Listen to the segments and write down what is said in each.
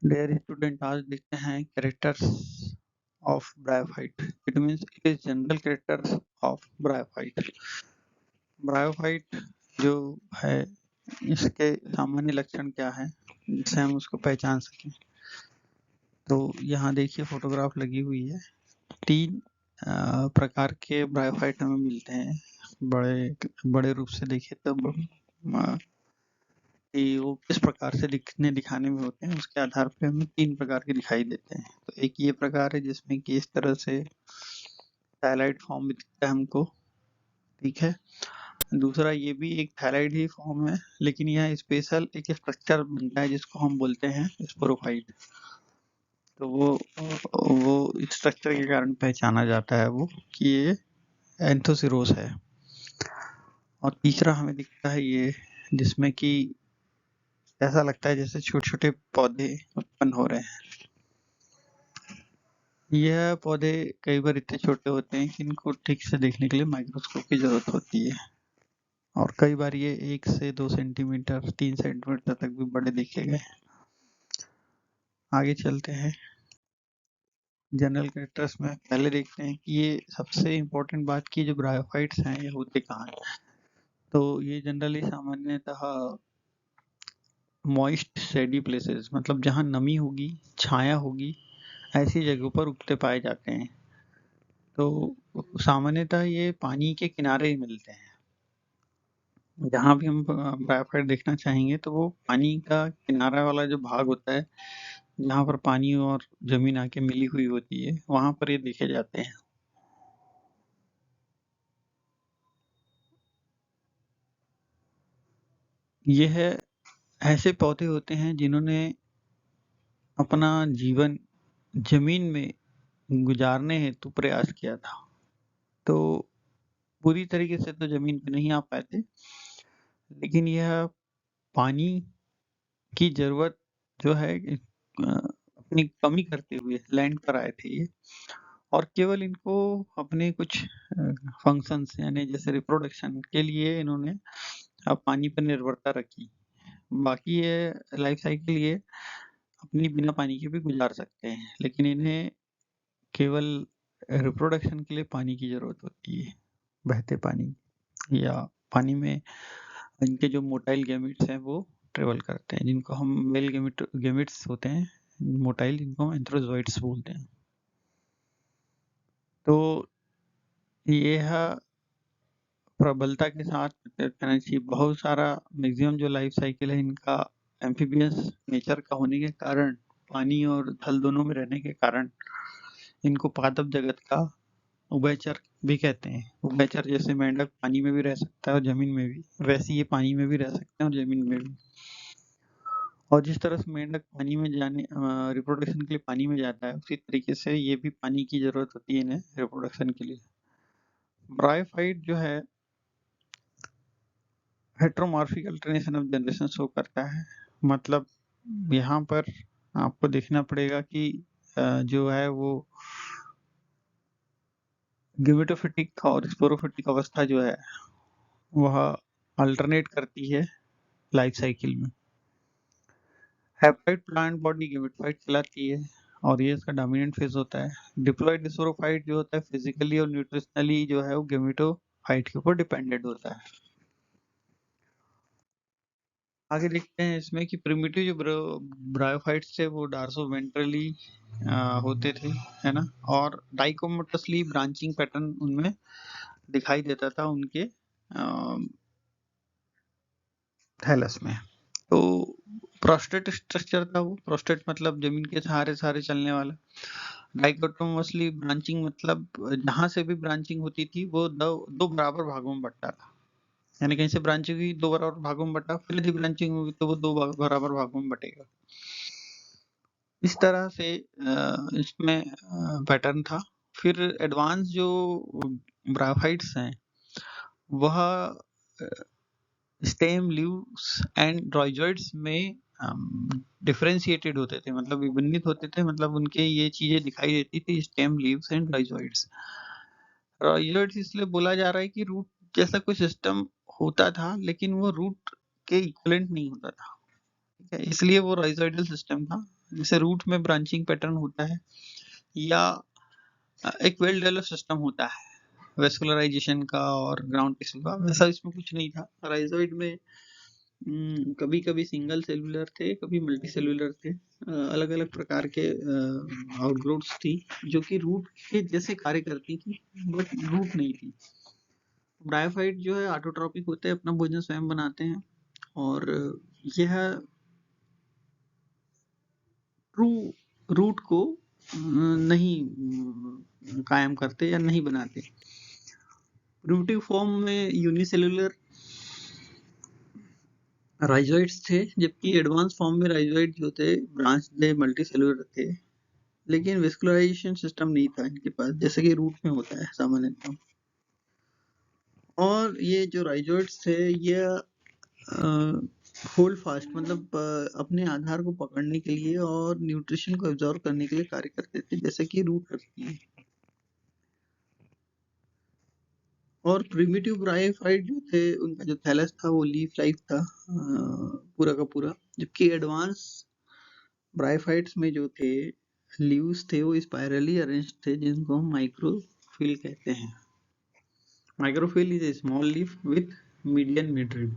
Dear student, आज देखते हैं characters of bryophyte. It means it is general characters of bryophyte. Bryophyte जो है, इसके सामान्य लक्षण क्या है जिससे हम उसको पहचान सकें। तो यहाँ देखिए फोटोग्राफ लगी हुई है। तीन प्रकार के ब्रायोफाइट हमें मिलते हैं। बड़े बड़े रूप से देखें तब कि वो किस प्रकार से दिखाने में होते हैं, उसके आधार पे हमें तीन प्रकार के दिखाई देते हैं। तो एक ये प्रकार है जिसमें कि इस तरह से थैलाइड फॉर्म में दिखता है हमको, ठीक है। दूसरा ये भी एक थैलाइड ही फॉर्म है, लेकिन यह स्पेशल एक स्ट्रक्चर बनता है जिसको हम बोलते हैं स्पोरोफाइट। तो वो स्ट्रक्चर के कारण पहचाना जाता है वो कि ये एंथोसिरोस है। और तीसरा हमें दिखता है ये, जिसमें कि ऐसा लगता है जैसे छोटे छोटे पौधे उत्पन्न हो रहे हैं। यह पौधे कई बार इतने छोटे होते हैं कि इनको ठीक से देखने के लिए माइक्रोस्कोप की जरूरत होती है, और कई बार ये 1 से 2 सेंटीमीटर 3 सेंटीमीटर तक भी बड़े देखे गए। आगे चलते हैं जनरल कैरेक्टर्स में। पहले देखते हैं कि ये सबसे इम्पोर्टेंट बात की जो ब्रायोफाइट्स हैं ये होते कहाँ हैं। तो ये जनरली सामान्यतः मॉइस्ट शेडी प्लेसेस, मतलब जहाँ नमी होगी, छाया होगी, ऐसी जगहों पर उगते पाए जाते हैं। तो सामान्यतः ये पानी के किनारे ही मिलते हैं। जहाँ भी हम ब्रायोफाइट देखना चाहेंगे तो वो पानी का किनारा वाला जो भाग होता है, जहाँ पर पानी और जमीन आके मिली हुई होती है, वहाँ पर ये देखे जाते हैं। यह ऐसे पौधे होते हैं जिन्होंने अपना जीवन जमीन में गुजारने हेतु प्रयास किया था। तो पूरी तरीके से तो जमीन पे नहीं आ पाए थे, लेकिन यह पानी की जरूरत जो है अपनी कमी करते हुए लैंड पर आए थे ये, और केवल इनको अपने कुछ फंक्शंस यानी जैसे रिप्रोडक्शन के लिए इन्होंने पानी पर निर्भरता रखी। बाकी ये लाइफ साइकिल ये अपनी बिना पानी के भी गुजार सकते हैं, लेकिन इन्हें केवल रिप्रोडक्शन के लिए पानी की जरूरत होती है, बहते पानी या पानी में इनके जो मोटाइल गैमेट्स हैं वो ट्रेवल करते हैं, जिनको हम मेल गैमेट्स होते हैं मोटाइल, जिनको हम एंथ्रोजोइड्स बोलते हैं। तो यह प्रबलता के साथ कहना चाहिए, बहुत सारा मैक्सिमम जो लाइफ साइकिल है इनका एम्फीबियस नेचर का होने के कारण, पानी और थल दोनों में रहने के कारण, इनको पादप जगत का उभयचर भी कहते हैं। उभयचर जैसे मेंढक पानी में भी रह सकता है और जमीन में भी, वैसे ये पानी में भी रह सकते हैं और जमीन में भी। और जिस तरह से मेंढक पानी में जाने रिप्रोडक्शन के लिए पानी में जाता है, उसी तरीके से ये भी पानी की जरूरत होती है इन्हें रिप्रोडक्शन के लिए। ब्रायोफाइट जो है heteromorphic alternation of generation show करता है। मतलब यहाँ पर आपको देखना पड़ेगा कि जो है वो गेमेटोफिटिक और स्पोरोफिटिक अवस्था जो है वह अल्टरनेट करती है लाइफ साइकिल में। हैप्लॉइड प्लांट बॉडी गेमेटोफाइट कहलाती है और ये इसका डोमिनेंट फेज होता है। डिप्लॉइड स्पोरोफाइट जो होता है फिजिकली और न्यूट्रिशनली जो है वो गेमेटोफाइट के ऊपर डिपेंडेंट होता है। आगे देखते हैं इसमें कि प्रिमिटिव जो ब्रायोफाइट्स थे वो डार्सोवेंट्रली होते थे, है ना, और डाइकोमोटसली ब्रांचिंग पैटर्न उनमें दिखाई देता था उनके थैलस में। तो प्रोस्टेट स्ट्रक्चर था वो, प्रोस्टेट मतलब जमीन के सहारे सहारे चलने वाला। डाइकोटोमसली ब्रांचिंग मतलब जहां से भी ब्रांचिंग होती थी वो दो बराबर भागों में बंटता था, यानी कहीं से ब्रांचिंग हुई दो बराबर भागों में बटा, फिर यदि ब्रांचिंग हुई तो वो दो बराबर भागों में बटेगा। इस तरह से इसमें पैटर्न था। फिर एडवांस जो ब्रायोफाइट्स हैं वह स्टेम लीव्स एंड राइजोइड्स में डिफरेंशिएटेड होते थे, मतलब विभिन्नित होते थे, मतलब उनके ये चीजें दिखाई देती थी, stem leaves and rhizoids. Rhizoids इसलिए बोला जा रहा है कि रूट जैसा कोई सिस्टम होता था, लेकिन वो रूट के इक्विवेलेंट नहीं होता था, ठीक है, इसलिए वो राइजोइडल सिस्टम था। जैसे रूट में ब्रांचिंग पैटर्न होता है या एक वेल डेवलप्ड सिस्टम होता है वेस्कुलराइजेशन का और ग्राउंड टिश्यू का, वैसा इसमें कुछ नहीं था। राइजोइड में कभी कभी सिंगल सेलुलर थे, कभी मल्टी सेलुलर थे, अलग अलग प्रकार के आउटग्रोथ्स थी जो कि रूट के जैसे कार्य करती थी बट रूट नहीं थी। ब्रायोफाइट जो है ऑटोट्रॉपिक होते हैं, अपना भोजन स्वयं बनाते हैं और यह ट्रू रूट को नहीं कायम करते या नहीं बनाते। प्रिमिटिव फॉर्म में यूनिसेलुलर राइजोइड्स थे, जबकि एडवांस फॉर्म में राइजोइड जो थे ब्रांच मल्टीसेलुलर थे, लेकिन वेस्कुलराइजेशन सिस्टम नहीं था इनके पास, जैसे कि रूट में होता है सामान्यतः। और ये जो राइजोइड्स थे ये होल्ड फास्ट मतलब अपने आधार को पकड़ने के लिए और न्यूट्रिशन को एब्जॉर्ब करने के लिए कार्य करते थे, जैसे कि रूट करती है। और प्रिमिटिव ब्रायोफाइट जो थे उनका जो थैलस था वो लीफ लाइफ था पूरा का पूरा, जबकि एडवांस ब्रायोफाइट्स में जो थे लीव्स थे वो स्पाइरली अरेंज थे, जिनको हम माइक्रोफिल कहते हैं। Microphyll is a small leaf with median midrib.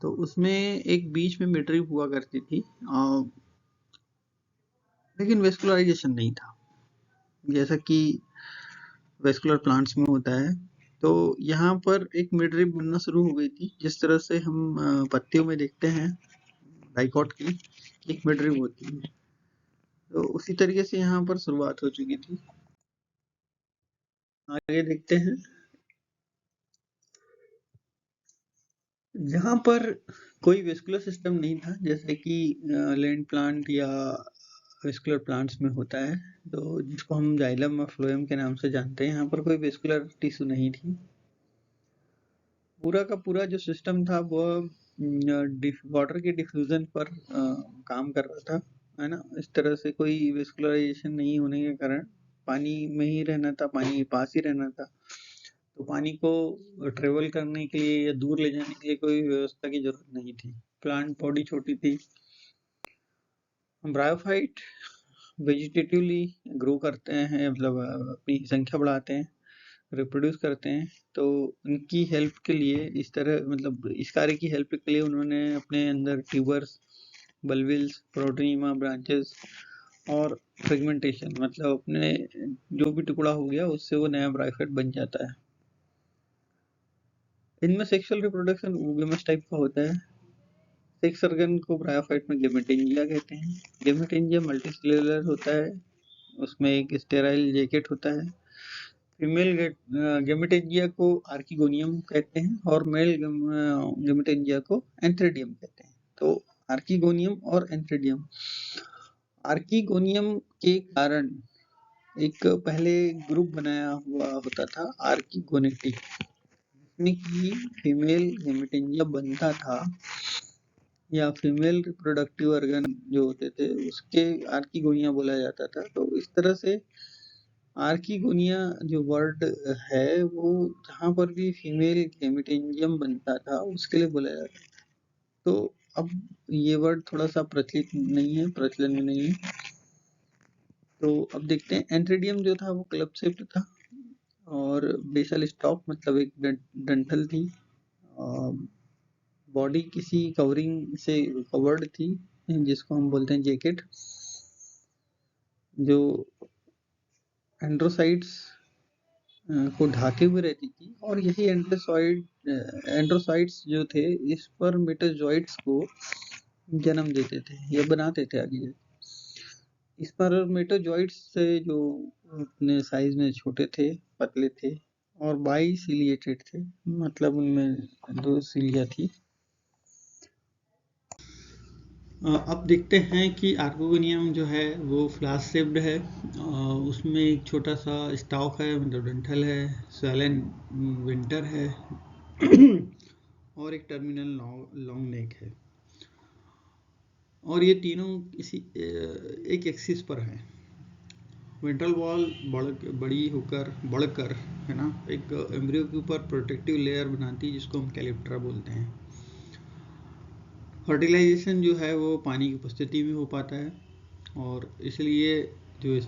तो उसमें एक बीच में मिडरिब हुआ करती थी, लेकिन वेस्कुलराइजेशन नहीं था जैसा कि वेस्कुलर प्लांट्स में होता है। तो यहाँ पर एक मिडरिब बनना शुरू हो गई थी, जिस तरह से हम पत्तियों में देखते हैं डाइकॉट की एक मिडरिब होती है, तो उसी तरीके से यहाँ पर शुरुआत हो चुकी थी। आगे देखते हैं। यहाँ पर कोई वेस्कुलर सिस्टम नहीं था जैसे कि लैंड प्लांट या वेस्कुलर प्लांट्स में होता है, तो जिसको हम जाइलम और फ्लोएम के नाम से जानते हैं। यहाँ पर कोई वेस्कुलर टिश्यू नहीं थी। पूरा का पूरा जो सिस्टम था वह वाटर के डिफ्यूजन पर काम कर रहा था, है ना। इस तरह से कोई वेस्कुलराइजेशन नहीं होने के कारण पानी में ही रहना था, पानी के पास ही रहना था, तो पानी को ट्रेवल करने के लिए या दूर ले जाने के लिए कोई व्यवस्था की जरूरत नहीं थी। प्लांट बॉडी छोटी थी। ब्रायोफाइट वेजिटेटिवली ग्रो करते हैं, मतलब अपनी संख्या बढ़ाते हैं, रिप्रोड्यूस करते हैं। तो उनकी हेल्प के लिए इस तरह, मतलब इस कार्य की हेल्प के लिए उन्होंने अपने अंदर ट्यूबर्स, बल्बिल्स, प्रोटोनिमा, ब्रांचेस और फ्रेगमेंटेशन, मतलब अपने जो भी टुकड़ा हो गया उससे वो नया ब्रायोफाइट बन जाता है। इनमें सेक्सुअल रिप्रोडक्शन ऊगेमस टाइप का होता है। सेक्स ऑर्गन को ब्रायोफाइट में गेमेटेंजिया कहते हैं। गेमेटेंजिया मल्टीसेलुलर होता है, उसमें एक स्टेराइल जैकेट होता है। फीमेल गेमेटेंजिया को आर्किगोनियम कहते हैं और मेल गेमेटेंजिया को एंथ्रेडियम कहते हैं। तो आर्किगोनियम और एंथ्रेडियम, आर्किगोनियम के कारण एक पहले ग्रुप बनाया हुआ होता था आर्किगोनेटी, जिसमें कि फीमेल गेमेटेंजिया बनता था या फीमेल रिप्रोडक्टिव ऑर्गन जो होते थे उसके आर्किगोनिया बोला जाता था। तो इस तरह से आर्किगोनिया जो वर्ड है वो जहाँ पर भी फीमेल गेमेटेंजियम बनता था उसके लिए बोला जाता है। तो अब ये वर्ड थोड़ा सा प्रचलित नहीं है, प्रचलन में नहीं है। तो अब देखते हैं। एंथ्रेडियम जो था वो क्लब शेप्ड था और बेसल स्टॉक मतलब एक डंठल थी, बॉडी किसी कवरिंग से कवर्ड थी जिसको हम बोलते हैं जैकेट, जो एंड्रोसाइट्स को ढाके हुए रहती थी। और यही एंड्रोसाइट्स जो थे स्पर्मेटोजोइट्स को जन्म देते थे या बनाते थे आगे। स्पर्मेटोजोइट्स से जो अपने साइज में छोटे थे, पतले थे और बाइसिलिएटेड थे, मतलब उनमें 2 सिलिया थी। अब देखते हैं कि आर्किगोनियम जो है वो फ्लास्क शेप्ड है, उसमें एक छोटा सा स्टॉक है, मतलब डंठल है, स्वेलन विंटर है और एक टर्मिनल लॉन्ग नेक है। और ये तीनों किसी एक एक्सिस पर है। वेंट्रल वॉल बड़ी होकर बढ़कर, है ना, एक एम्ब्रियो के ऊपर प्रोटेक्टिव लेयर बनाती है जिसको हम कैलिप्ट्रा बोलते हैं। फर्टिलाइजेशन जो है वो पानी की उपस्थिति में हो पाता है और इसलिए जो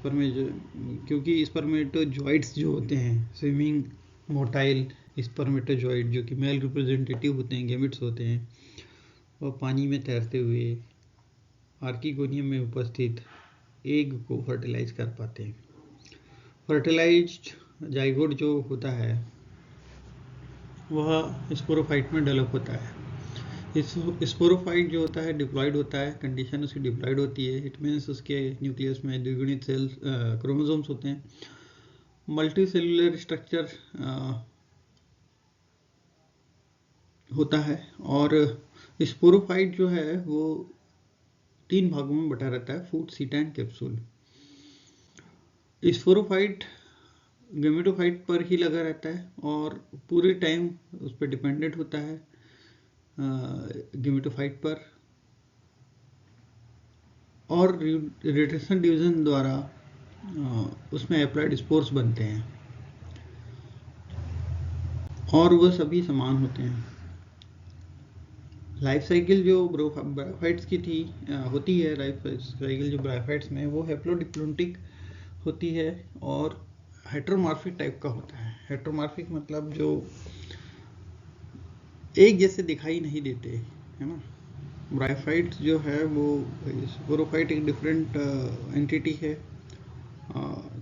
क्योंकि स्पर्मेटोजॉइड्स जो होते हैं स्विमिंग मोटाइल स्पर्मेटोजॉइड जो कि मेल रिप्रेजेंटेटिव होते हैं, गैमेट्स होते हैं, वह पानी में तैरते हुए आर्किगोनियम में उपस्थित एग को फर्टिलाइज कर पाते हैं। फर्टिलाइज्ड जाइगोट जो होता है वह स्पोरोफाइट में डेवलप होता है। इस स्पोरोफाइट जो होता है डिप्लॉयड होता है, कंडीशन उसकी डिप्लॉयड होती है। इट मीन्स उसके न्यूक्लियस में द्विगुणित सेल्स क्रोमोसोम्स होते हैं। मल्टी सेलुलर स्ट्रक्चर होता है और स्पोरोफाइट जो है वो 3 भागों में बटा रहता है, फूट, सीटा एंड कैप्सूल। स्पोरोफाइट गेमेटोफाइट पर ही लगा रहता है और पूरे टाइम उस पर डिपेंडेंट होता है गेमेटोफाइट पर, और रोटेशन डिवीजन द्वारा उसमें एप्लाइड स्पोर्स बनते हैं और वह सभी समान होते हैं। लाइफ साइकिल जो ब्रायोफाइट्स की होती है, लाइफ साइकिल जो ब्रायोफाइट्स में वो हैप्लोडिप्लोटिक होती है और हेटेरोमॉर्फिक टाइप का होता है। हेटेरोमॉर्फिक मतलब जो एक जैसे दिखाई नहीं देते, है ना। ब्रायोफाइट जो है वो स्पोरोफाइट एक डिफरेंट एंटिटी है,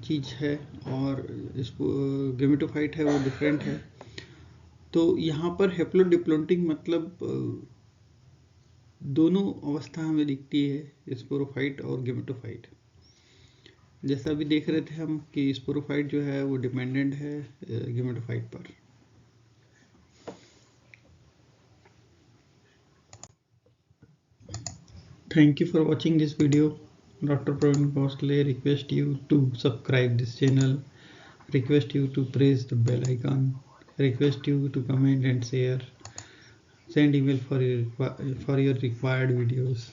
चीज है, और गेमेटोफाइट है वो डिफरेंट है। तो यहाँ पर हैप्लोडिप्लोटिक मतलब दोनों अवस्था हमें दिखती है, स्पोरोफाइट और गेमेटोफाइट। जैसा अभी देख रहे थे हम कि स्पोरोफाइट जो है वो डिपेंडेंट है गेमेटोफाइट पर। Thank you for watching this video. Dr. Praveen Khosle request you to subscribe this channel, request you to press the bell icon, request you to comment and share, send email for your required videos.